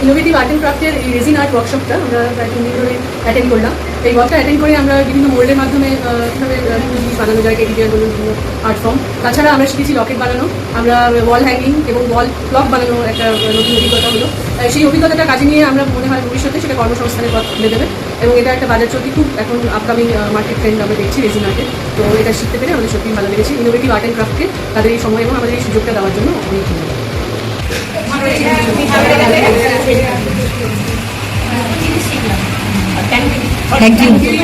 Innovative art and ক্রাফটের এই raisin art ওয়ার্কশপটা আমরা প্রায় 3 দিন ধরে অ্যাটেন্ড করলাম। এই ওয়ার্কটা অ্যাটেন্ড করে আমরা বিভিন্ন মোল্ডের মাধ্যমে কীভাবে জিনিস বানানো যায়, টেডিবিয়ারগুলো বিভিন্ন আর্ট ফর্ম। তাছাড়া আমরা শিখেছি লকেট বানানো, আমরা ওয়াল হ্যাঙ্গিং এবং ওয়াল ক্লক বানানো একটা নতুন অভিজ্ঞতা হলো। সেই অভিজ্ঞতাটা কাজে নিয়ে আমরা মনে হয় ভবিষ্যতে সেটা কর্মসংস্থানের পথ খুলে দেবে এবং এটা একটা বাজার চলতি খুব এখন আপকামিং মার্কেট ট্রেন্ড আমরা দেখছি রেজিন আর্টে। তো এটা শিখতে পেরে আমাদের সত্যিই ভালো লেগেছে। ইনোভেটিভ আর্ট অ্যান্ড ক্রাফটকে তাদের এই সময় এবং আমাদের এই সুযোগটা দেওয়ার জন্য অনেক ধন্যবাদ। Thank you.